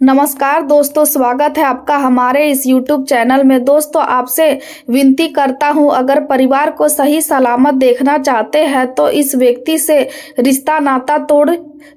नमस्कार दोस्तों, स्वागत है आपका हमारे इस YouTube चैनल में। दोस्तों, आपसे विनती करता हूं, अगर परिवार को सही सलामत देखना चाहते हैं तो इस व्यक्ति से रिश्ता नाता तोड़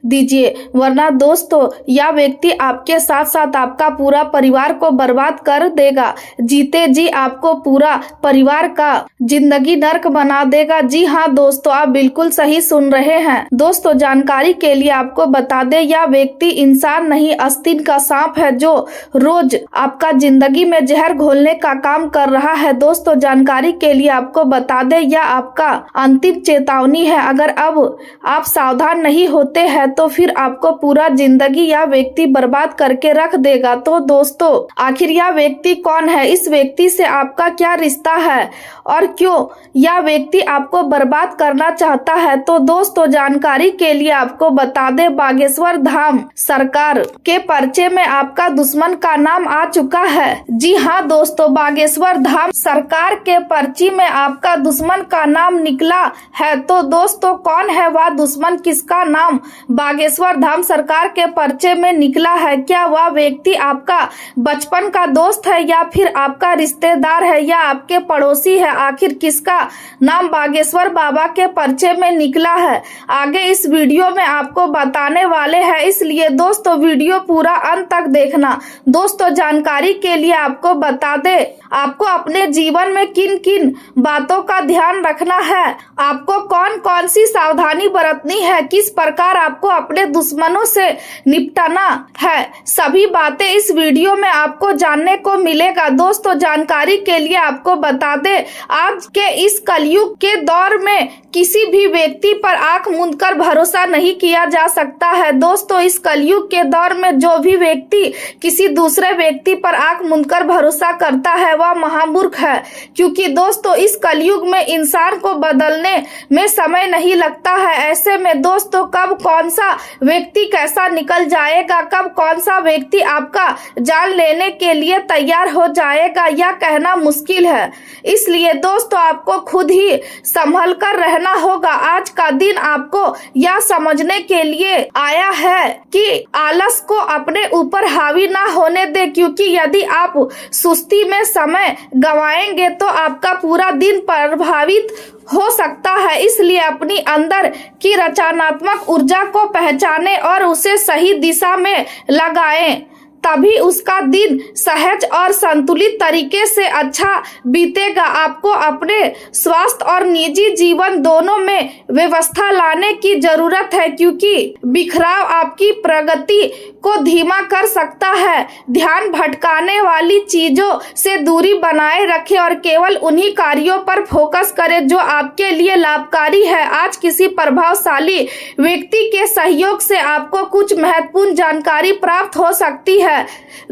दीजिए, वरना दोस्तों यह व्यक्ति आपके साथ साथ आपका पूरा परिवार को बर्बाद कर देगा। जीते जी आपको पूरा परिवार का जिंदगी नर्क बना देगा। जी हाँ दोस्तों, आप बिल्कुल सही सुन रहे हैं। दोस्तों, जानकारी के लिए आपको बता दें, यह व्यक्ति इंसान नहीं आस्तीन का सांप है जो रोज आपका जिंदगी में जहर घोलने का काम कर रहा है। दोस्तों, जानकारी के लिए आपको बता दें, यह आपका अंतिम चेतावनी है। अगर अब आप सावधान नहीं होते हैं तो फिर आपको पूरा जिंदगी यह व्यक्ति बर्बाद करके रख देगा। तो दोस्तों, आखिर यह व्यक्ति कौन है, इस व्यक्ति से आपका क्या रिश्ता है और क्यों यह व्यक्ति आपको बर्बाद करना चाहता है? तो दोस्तों, जानकारी के लिए आपको बता दें, बागेश्वर धाम सरकार के पर्चे में आपका दुश्मन का नाम आ चुका है। जी हाँ दोस्तों, बागेश्वर धाम सरकार के पर्ची में आपका दुश्मन का नाम निकला है। तो दोस्तों, कौन है वह दुश्मन, किसका नाम बागेश्वर धाम सरकार के पर्चे में निकला है? क्या वह व्यक्ति आपका बचपन का दोस्त है या फिर आपका रिश्तेदार है या आपके पड़ोसी है? आखिर किसका नाम बागेश्वर बाबा के पर्चे में निकला है, आगे इस वीडियो में आपको बताने वाले हैं, इसलिए दोस्तों वीडियो पूरा अंत तक देखना। दोस्तों, जानकारी के लिए आपको बता दें, आपको अपने जीवन में किन किन बातों का ध्यान रखना है, आपको कौन कौन सी सावधानी बरतनी है, किस प्रकार आपको अपने दुश्मनों से निपटना है, सभी बातें इस वीडियो में आपको जानने को मिलेगा। दोस्तों, जानकारी के लिए आपको बता दें, आज के इस कलयुग के दौर में किसी भी व्यक्ति पर आंख मूंदकर भरोसा नहीं किया जा सकता है। दोस्तों, इस कलयुग के दौर में जो भी व्यक्ति किसी दूसरे व्यक्ति पर आंख मूंदकर भरोसा करता है वह महामूर्ख है, क्योंकि दोस्तों इस कलयुग में इंसान को बदलने में समय नहीं लगता है। ऐसे में दोस्तों, कब कौन सा व्यक्ति कैसा निकल जाएगा, कब कौन सा व्यक्ति आपका जान लेने के लिए तैयार हो जाएगा, यह कहना मुश्किल है। इसलिए दोस्तों, आपको खुद ही संभल कर रहना होगा। आज का दिन आपको यह समझने के लिए आया है कि आलस को अपने ऊपर हावी ना होने दे, क्योंकि यदि आप सुस्ती में समय गवाएंगे तो आपका पूरा दिन प्रभावित हो सकता है। इसलिए अपनी अंदर की रचनात्मक ऊर्जा को पहचानें और उसे सही दिशा में लगाएं, तभी उसका दिन सहज और संतुलित तरीके से अच्छा बीतेगा। आपको अपने स्वास्थ्य और निजी जीवन दोनों में व्यवस्था लाने की जरूरत है, क्योंकि बिखराव आपकी प्रगति को धीमा कर सकता है। ध्यान भटकाने वाली चीजों से दूरी बनाए रखें और केवल उन्हीं कार्यों पर फोकस करें जो आपके लिए लाभकारी है। आज किसी प्रभावशाली व्यक्ति के सहयोग से आपको कुछ महत्वपूर्ण जानकारी प्राप्त हो सकती है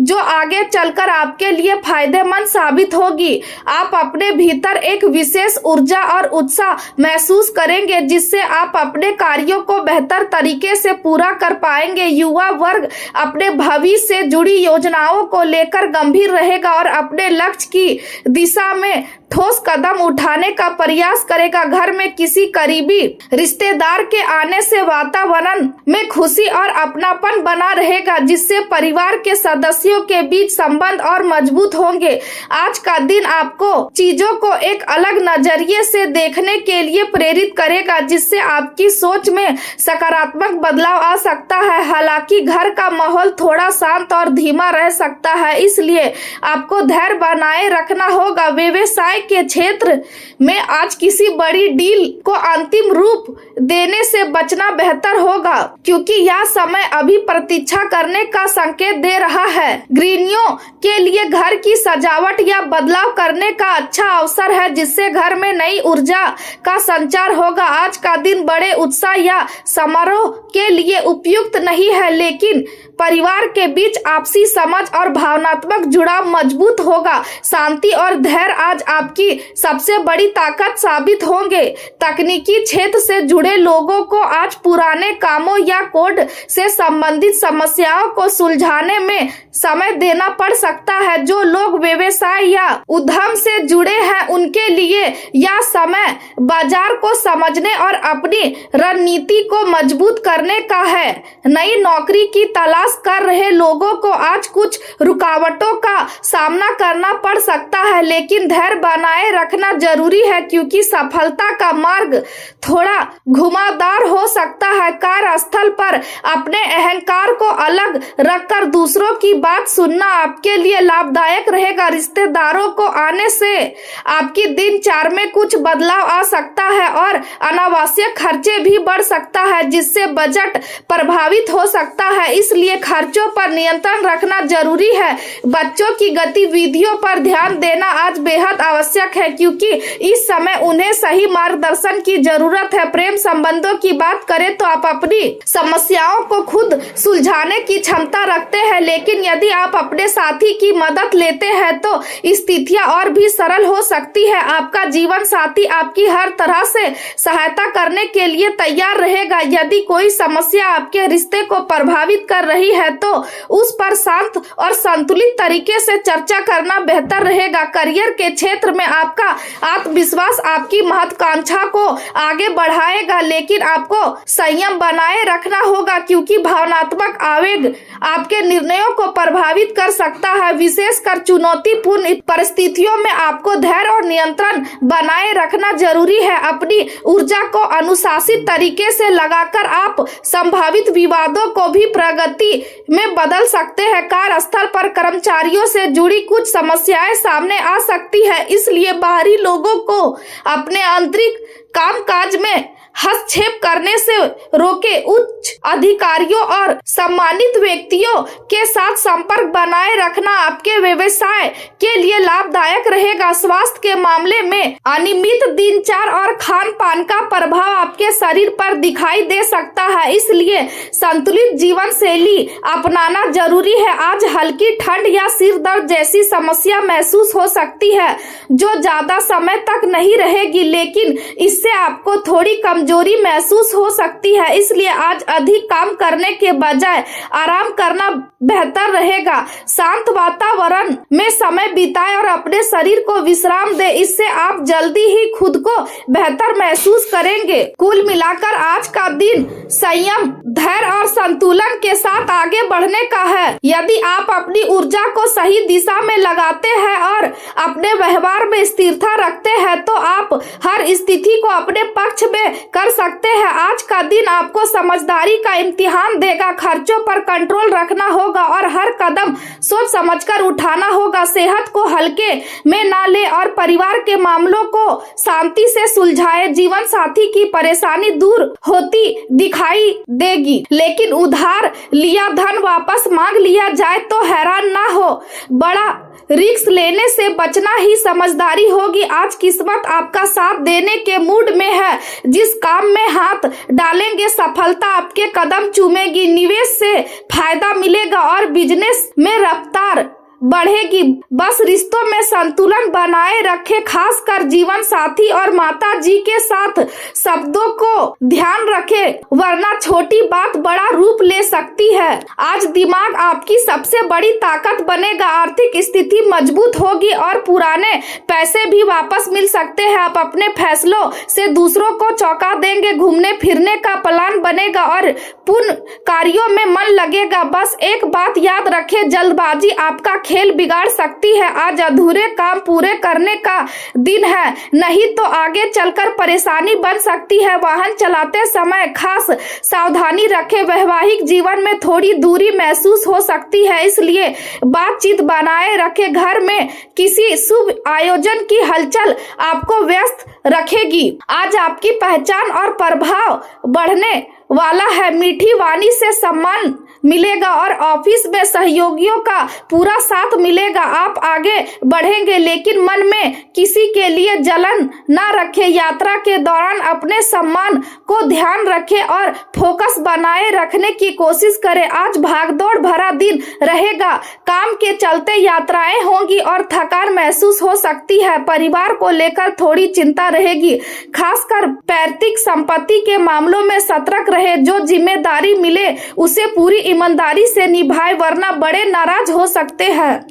जो आगे चलकर आपके लिए फायदेमंद साबित होगी। आप अपने भीतर एक विशेष ऊर्जा और उत्साह महसूस करेंगे, जिससे आप अपने कार्यों को बेहतर तरीके से पूरा कर पाएंगे। युवा वर्ग अपने भविष्य से जुड़ी योजनाओं को लेकर गंभीर रहेगा और अपने लक्ष्य की दिशा में ठोस कदम उठाने का प्रयास करेगा। घर में किसी करीबी रिश्तेदार के आने से वातावरण में खुशी और अपनापन बना रहेगा, जिससे परिवार के सदस्यों के बीच संबंध और मजबूत होंगे। आज का दिन आपको चीजों को एक अलग नजरिए से देखने के लिए प्रेरित करेगा, जिससे आपकी सोच में सकारात्मक बदलाव आ सकता है। हालांकि घर का माहौल थोड़ा शांत और धीमा रह सकता है, इसलिए आपको धैर्य बनाए रखना होगा। व्यवसाय के क्षेत्र में आज किसी बड़ी डील को अंतिम रूप देने से बचना बेहतर होगा, क्योंकि यह समय अभी प्रतीक्षा करने का संकेत दे रहा है। गृहिणियों के लिए घर की सजावट या बदलाव करने का अच्छा अवसर है, जिससे घर में नई ऊर्जा का संचार होगा। आज का दिन बड़े उत्साह या समारोह के लिए उपयुक्त नहीं है, लेकिन परिवार के बीच आपसी समझ और भावनात्मक जुड़ाव मजबूत होगा। शांति और धैर्य आज आपकी सबसे बड़ी ताकत साबित होंगे। तकनीकी क्षेत्र से जुड़े लोगों को आज पुराने कामों या कोड से संबंधित समस्याओं को सुलझाने में समय देना पड़ सकता है। जो लोग व्यवसाय या उद्यम से जुड़े हैं उनके लिए यह समय बाजार को समझने और अपनी रणनीति को मजबूत करने का है। नई नौकरी की तलाश प्रयास कर रहे लोगों को आज कुछ रुकावटों का सामना करना पड़ सकता है, लेकिन धैर्य बनाए रखना जरूरी है क्योंकि सफलता का मार्ग थोड़ा घुमावदार हो सकता है। कार्यस्थल पर अपने अहंकार को अलग रखकर दूसरों की बात सुनना आपके लिए लाभदायक रहेगा। रिश्तेदारों को आने से आपकी दिनचर्या में कुछ बदलाव आ सकता है और अनावश्यक खर्चे भी बढ़ सकता है, जिससे बजट प्रभावित हो सकता है। इसलिए खर्चों पर नियंत्रण रखना जरूरी है। बच्चों की गतिविधियों पर ध्यान देना आज बेहद आवश्यक है क्योंकि इस समय उन्हें सही मार्गदर्शन की जरूरत है। प्रेम संबंधों की बात करें तो आप अपनी समस्याओं को खुद सुलझाने की क्षमता रखते हैं, लेकिन यदि आप अपने साथी की मदद लेते हैं तो स्थितियां और भी सरल हो सकती है। आपका जीवन साथी आपकी हर तरह से सहायता करने के लिए तैयार रहेगा। यदि कोई समस्या आपके रिश्ते को प्रभावित कर रही है तो उस पर शांत और संतुलित तरीके से चर्चा करना बेहतर रहेगा। करियर के क्षेत्र में आपका आत्मविश्वास आपकी महत्वाकांक्षा को आगे बढ़ाएगा, लेकिन आपको संयम बनाए रखना होगा क्योंकि भावनात्मक आवेग आपके निर्णयों को प्रभावित कर सकता है। विशेषकर चुनौतीपूर्ण परिस्थितियों में आपको धैर्य और नियंत्रण बनाए रखना जरूरी है। अपनी ऊर्जा को अनुशासित तरीके से लगाकर आप संभावित विवादों को भी प्रगति में बदल सकते हैं। कार्यस्थल पर कर्मचारियों से जुड़ी कुछ समस्याएं सामने आ सकती है, इसलिए बाहरी लोगों को अपने आंतरिक कामकाज में हस्तक्षेप करने से रोके। उच्च अधिकारियों और सम्मानित व्यक्तियों के साथ संपर्क बनाए रखना आपके व्यवसाय के लिए लाभदायक रहेगा। स्वास्थ्य के मामले में अनियमित दिनचर्या और खान पान का प्रभाव आपके शरीर पर दिखाई दे सकता है, इसलिए संतुलित जीवन शैली अपनाना जरूरी है। आज हल्की ठंड या सिर दर्द जैसी समस्या महसूस हो सकती है जो ज्यादा समय तक नहीं रहेगी, लेकिन इससे आपको थोड़ी कमजोरी महसूस हो सकती है। इसलिए आज अधिक काम करने के बजाय आराम करना बेहतर रहेगा। शांत वातावरण में समय बिताएं और अपने शरीर को विश्राम दें, इससे आप जल्दी ही खुद को बेहतर महसूस करेंगे। कुल मिलाकर आज का दिन संयम, धैर्य और संतुलन के साथ आगे बढ़ने का है। यदि आप अपनी ऊर्जा को सही दिशा में लगाते हैं और अपने व्यवहार में स्थिरता रखते हैं तो आप हर स्थिति को अपने पक्ष में कर सकते हैं। आज का दिन आपको समझदारी का इम्तिहान देगा। खर्चों पर कंट्रोल रखना होगा और हर कदम सोच समझकर उठाना होगा। सेहत को हल्के में ना ले और परिवार के मामलों को शांति से सुलझाए। जीवन साथी की परेशानी दूर होती दिखाई देगी, लेकिन उधार लिया धन वापस मांग लिया जाए तो हैरान ना हो। बड़ा रिस्क लेने से बचना ही समझदारी होगी। आज किस्मत आपका साथ देने के मूड में है। जिस काम में हाथ डालेंगे सफलता आपके कदम चूमेगी। निवेश से फायदा मिलेगा और बिजनेस में रफ्तार बढ़ेगी। बस रिश्तों में संतुलन बनाए रखें, खासकर जीवन साथी और माता जी के साथ शब्दों को ध्यान रखें, वरना छोटी बात बड़ा रूप ले सकती है। आज दिमाग आपकी सबसे बड़ी ताकत बनेगा। आर्थिक स्थिति मजबूत होगी और पुराने पैसे भी वापस मिल सकते हैं। आप अपने फैसलों से दूसरों को चौंका देंगे। घूमने फिरने का प्लान बनेगा और पुण्य कार्यों में मन लगेगा। बस एक बात याद रखें, जल्दबाजी आपका खेल बिगाड़ सकती है। आज अधूरे काम पूरे करने का दिन है, नहीं तो आगे चलकर परेशानी बन सकती है। वाहन चलाते समय खास सावधानी रखें। वैवाहिक जीवन में थोड़ी दूरी महसूस हो सकती है, इसलिए बातचीत बनाए रखें। घर में किसी शुभ आयोजन की हलचल आपको व्यस्त रखेगी। आज आपकी पहचान और प्रभाव बढ़ने वाला है। मीठी वाणी से सम्मान मिलेगा और ऑफिस में सहयोगियों का पूरा साथ मिलेगा। आप आगे बढ़ेंगे, लेकिन मन में किसी के लिए जलन ना रखें। यात्रा के दौरान अपने सम्मान को ध्यान रखें और फोकस बनाए रखने की कोशिश करें। आज भागदौड़ भरा दिन रहेगा। काम के चलते यात्राएं होंगी और थकान महसूस हो सकती है। परिवार को लेकर थोड़ी चिंता रहेगी, खासकर पैतृक संपत्ति के मामलों में सतर्क रहे। जो जिम्मेदारी मिले उसे पूरी ईमानदारी से निभाए, वरना बड़े नाराज हो सकते हैं।